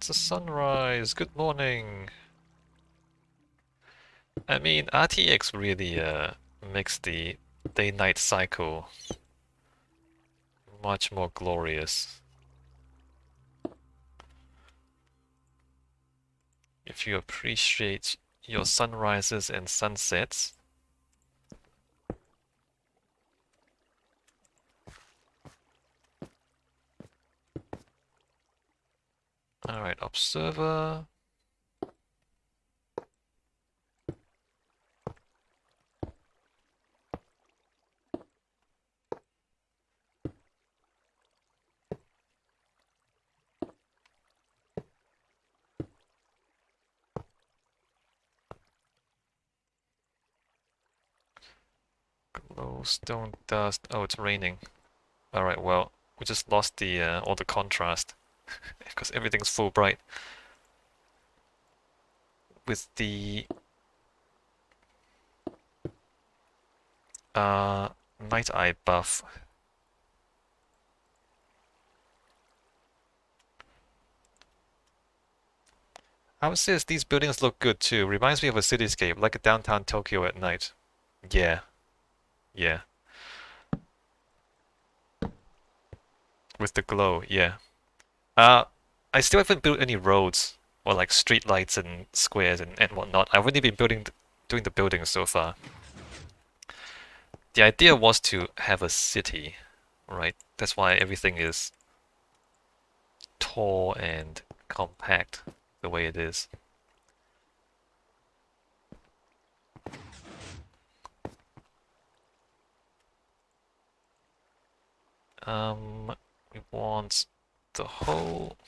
It's a sunrise. Good morning. I mean, RTX really makes the day-night cycle much more glorious. If you appreciate your sunrises and sunsets. Alright, observer. Glowstone dust. Oh, it's raining. Alright, well, we just lost the all the contrast because everything's full bright. With the night eye buff. I would say these buildings look good too. Reminds me of a cityscape, like a downtown Tokyo at night. Yeah, yeah. With the glow, yeah. Uh, I still haven't built any roads or like street lights and squares and whatnot. I've only been doing the buildings so far. The idea was to have a city, right? That's why everything is tall and compact the way it is. We want the whole.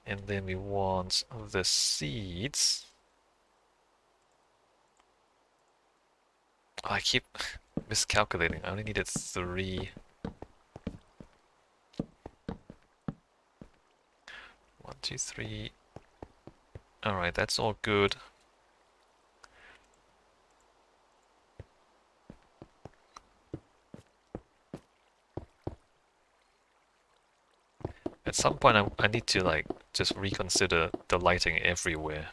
And then we want the seeds. Oh, I keep miscalculating. I only needed 3. 1, 2, 3. Alright, that's all good. At some point I need to like just reconsider the lighting everywhere.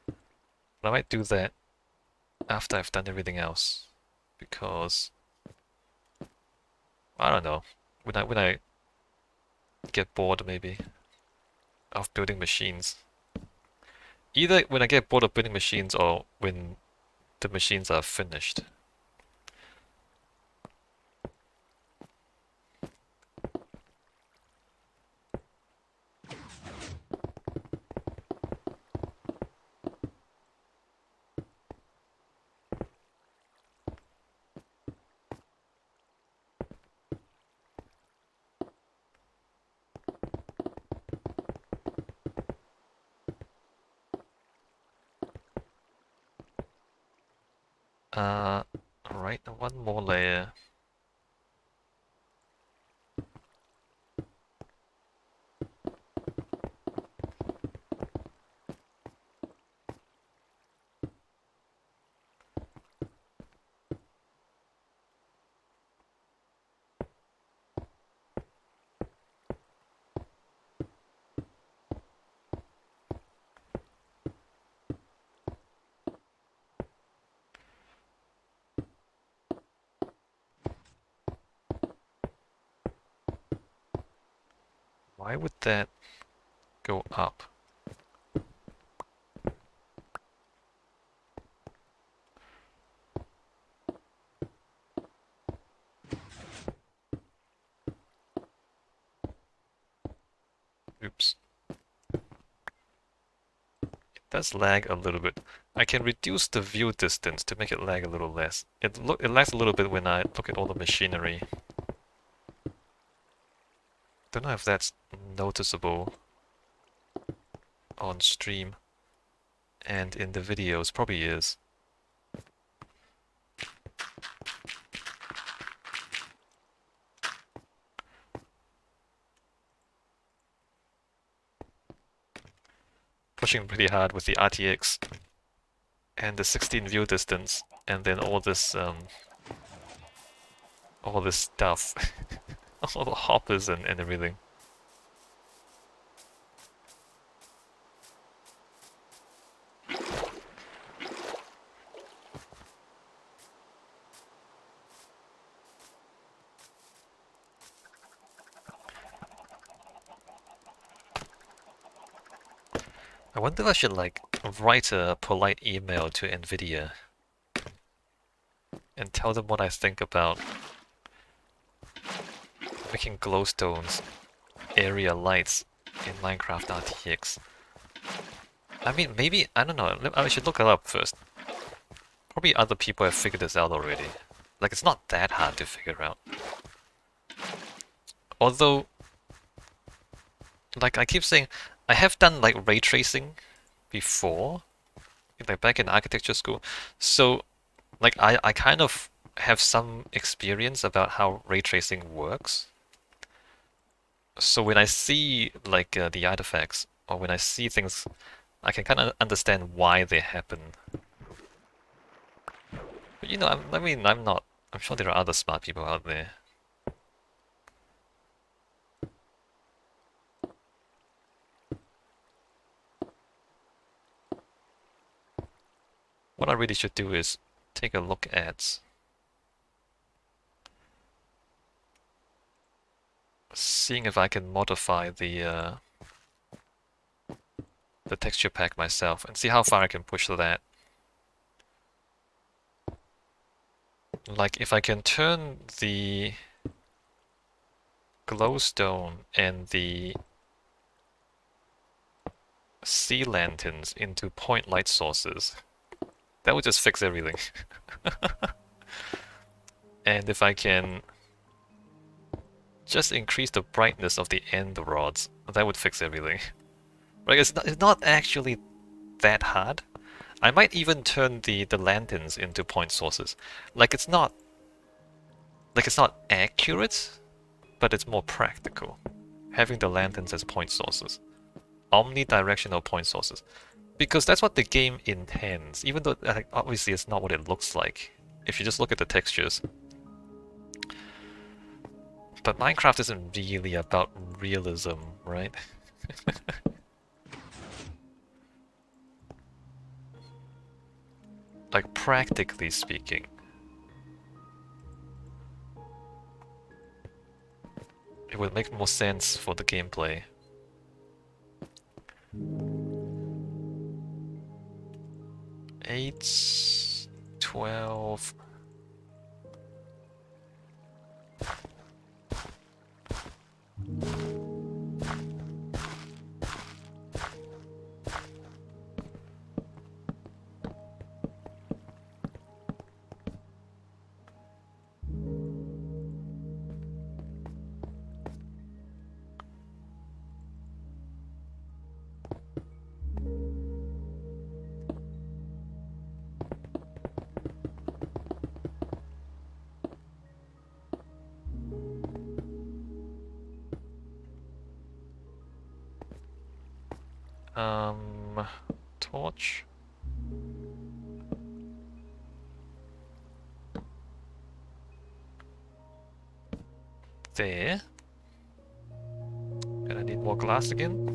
But I might do that after I've done everything else. Because I don't know. When I get bored maybe of building machines. Either when I get bored of building machines or when the machines are finished. Alright, one more layer. Why would that go up? Oops. It does lag a little bit. I can reduce the view distance to make it lag a little less. It lags a little bit when I look at all the machinery. Don't know if that's noticeable on stream and in the videos. Probably is. Pushing pretty hard with the RTX and the 16 view distance, and then all this all this stuff, all the hoppers and everything. I wonder if I should like write a polite email to NVIDIA and tell them what I think about making glowstones area lights in Minecraft RTX. I mean, maybe, I don't know, I should look it up first. Probably other people have figured this out already. Like, it's not that hard to figure out. Although, like I keep saying, I have done like ray tracing before, like back in architecture school. So, like I kind of have some experience about how ray tracing works. So when I see like the artifacts, or when I see things, I can kind of understand why they happen. But you know, I mean, I'm not. I'm sure there are other smart people out there. What I really should do is take a look at seeing if I can modify the texture pack myself and see how far I can push that. Like if I can turn the glowstone and the sea lanterns into point light sources, that would just fix everything. And if I can just increase the brightness of the end rods, that would fix everything. Right? It's not actually that hard. I might even turn the lanterns into point sources. Like it's not accurate, but it's more practical. Having the lanterns as point sources. Omnidirectional point sources. Because that's what the game intends, even though obviously it's not what it looks like. If you just look at the textures. But Minecraft isn't really about realism, right? Like, practically speaking. It would make more sense for the gameplay. 8, 12... torch. There. And I need more glass again.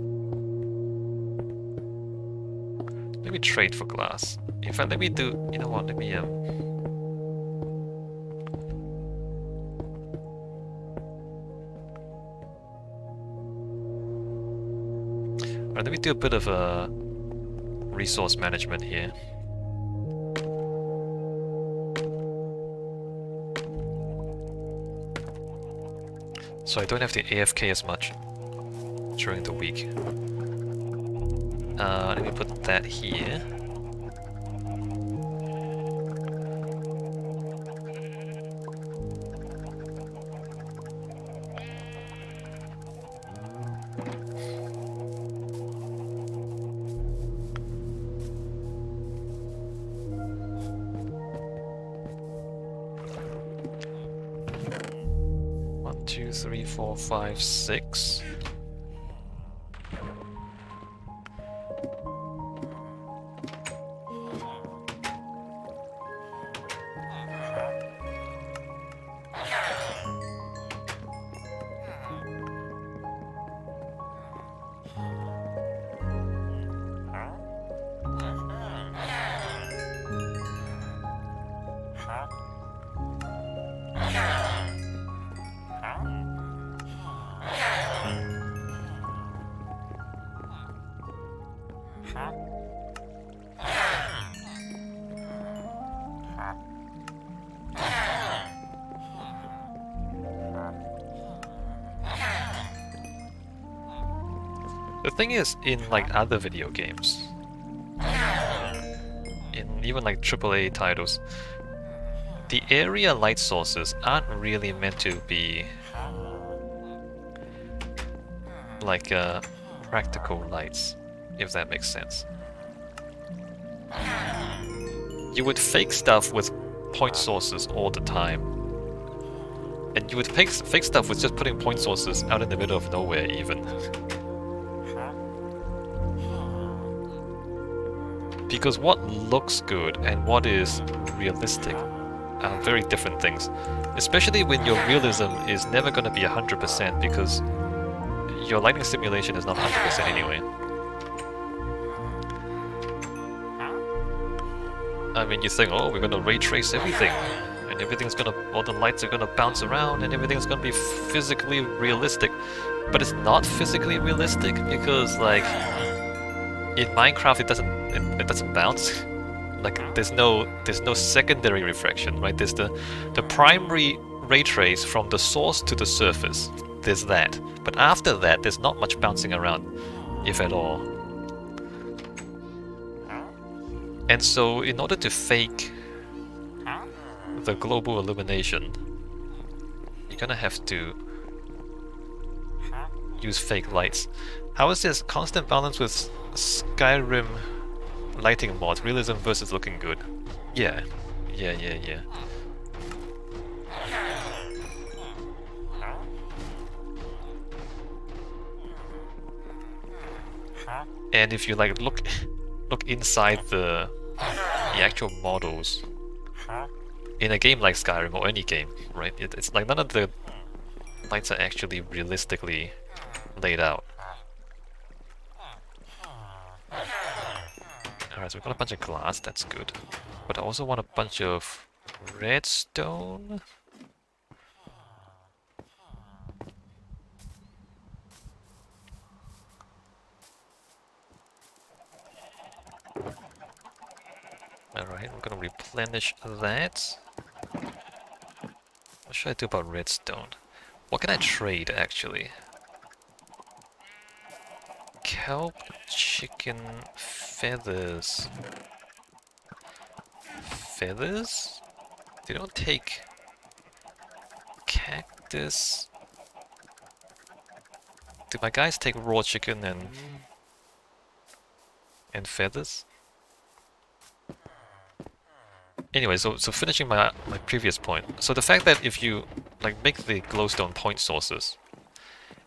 Let me trade for glass. In fact, let me do, you know what, let me Alright, let me do a bit of resource management here. So I don't have to AFK as much during the week. Let me put that here. One, two, three, four, five, six. thing is, in like other video games, in even like AAA titles, the area light sources aren't really meant to be like practical lights, if that makes sense. You would fake stuff with point sources all the time. And you would fake stuff with just putting point sources out in the middle of nowhere even. Because what looks good and what is realistic are very different things. Especially when your realism is never going to be 100% because your lighting simulation is not 100% anyway. I mean, you think, oh, we're gonna ray trace everything, and everything's gonna, all the lights are gonna bounce around, and everything's gonna be physically realistic. But it's not physically realistic because, like, in Minecraft, it doesn't bounce. Like, there's no secondary reflection, right? There's the primary ray trace from the source to the surface. There's that, but after that, there's not much bouncing around, if at all. And so, in order to fake the global illumination, you're gonna have to use fake lights. How is this constant balance with Skyrim lighting mod? Realism versus looking good. Yeah. Yeah. And if you like look inside the actual models in a game like Skyrim or any game, right? It's like none of the lights are actually realistically laid out. Alright, so we've got a bunch of glass, that's good. But I also want a bunch of redstone. Alright, we're gonna replenish that. What should I do about redstone? What can I trade, actually? Kelp, chicken, feathers. Feathers? They don't take cactus. Do my guys take raw chicken and feathers? Anyway, so finishing my previous point. So the fact that if you like make the glowstone point sources,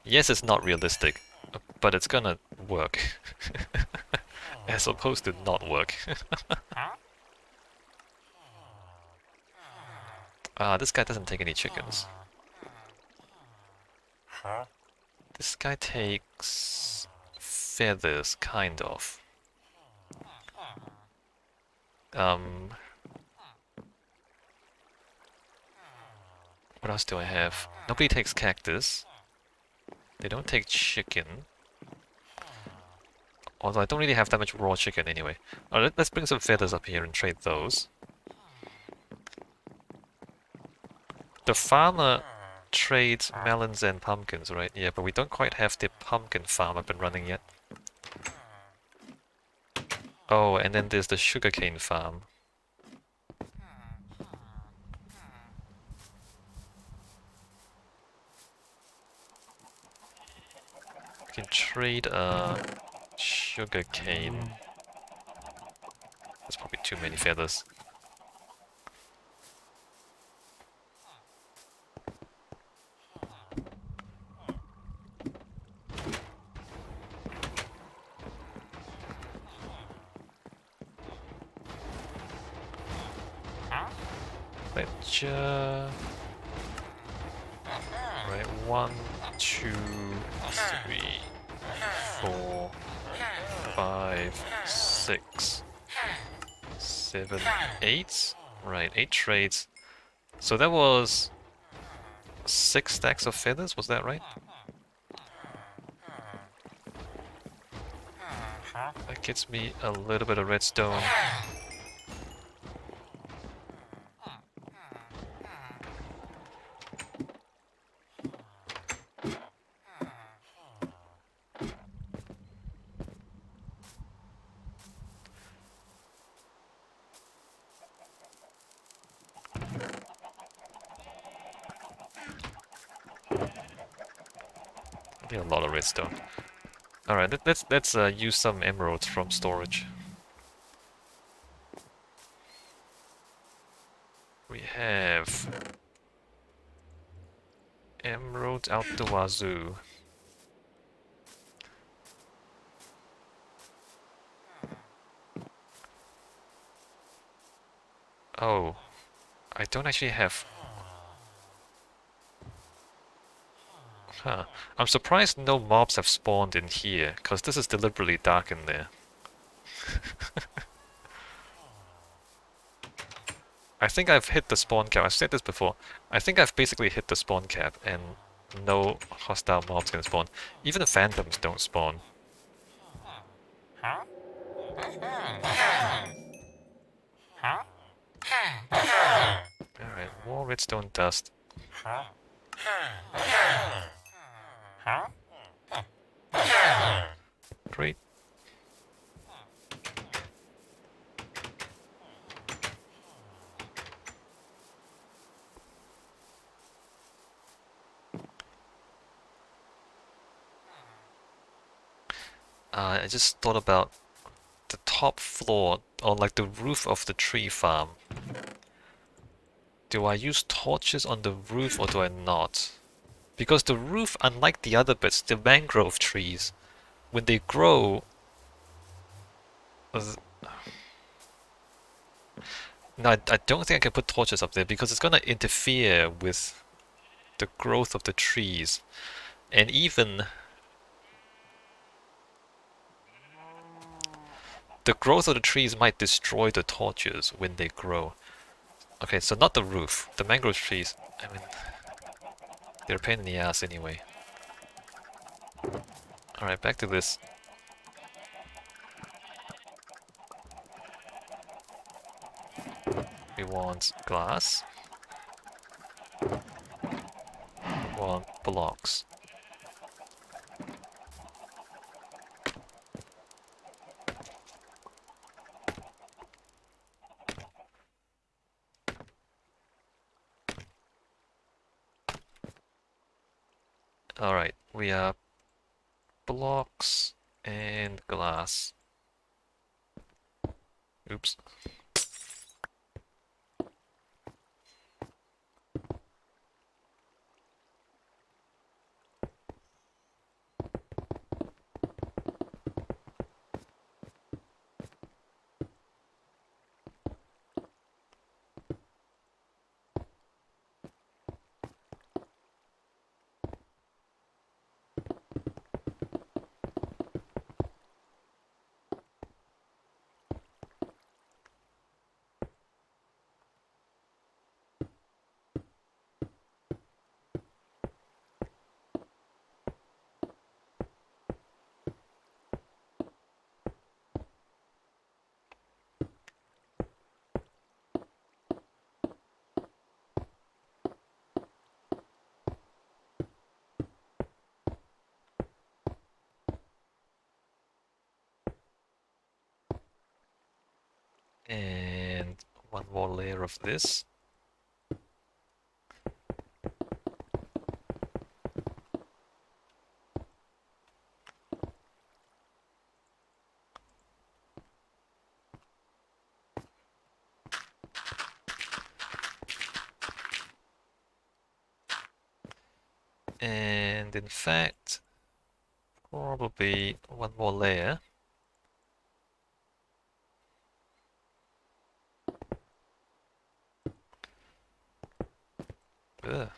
yes, it's not realistic, but it's gonna work. As opposed to not work. This guy doesn't take any chickens. This guy takes feathers, kind of. What else do I have? Nobody takes cactus. They don't take chicken. Although I don't really have that much raw chicken anyway. Alright, let's bring some feathers up here and trade those. The farmer trades melons and pumpkins, right? Yeah, but we don't quite have the pumpkin farm up and running yet. Oh, and then there's the sugarcane farm. We can trade sugarcane. That's probably too many feathers. Right, 1, 2, 3, 4, 5, 6, 7, 8. Right, 8 trades. So that was 6 stacks of feathers, was that right? That gets me a little bit of redstone. Yeah, a lot of redstone. All right, let's use some emeralds from storage. We have emeralds out the wazoo. Oh, I don't actually have. Huh. I'm surprised no mobs have spawned in here, because this is deliberately dark in there. I think I've hit the spawn cap. I've said this before. I think I've basically hit the spawn cap, and no hostile mobs can spawn. Even the phantoms don't spawn. Alright, more redstone dust. Great. I just thought about the top floor, or like the roof of the tree farm. Do I use torches on the roof or do I not? Because the roof, unlike the other bits, the mangrove trees, when they grow... No, I don't think I can put torches up there because it's gonna interfere with the growth of the trees. And even the growth of the trees might destroy the torches when they grow. Okay, so not the roof. The mangrove trees, I mean, they're a pain in the ass anyway. Alright, back to this. We want glass. We want blocks. Alright, we have blocks and glass. Oops. And one more layer of this. And in fact, probably one more layer. Ugh.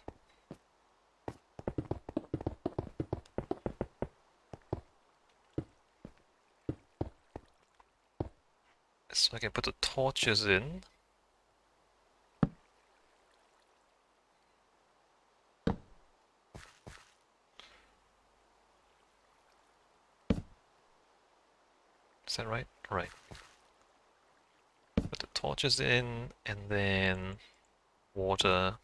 So I can put the torches in. Is that right? Right. Put the torches in, and then water.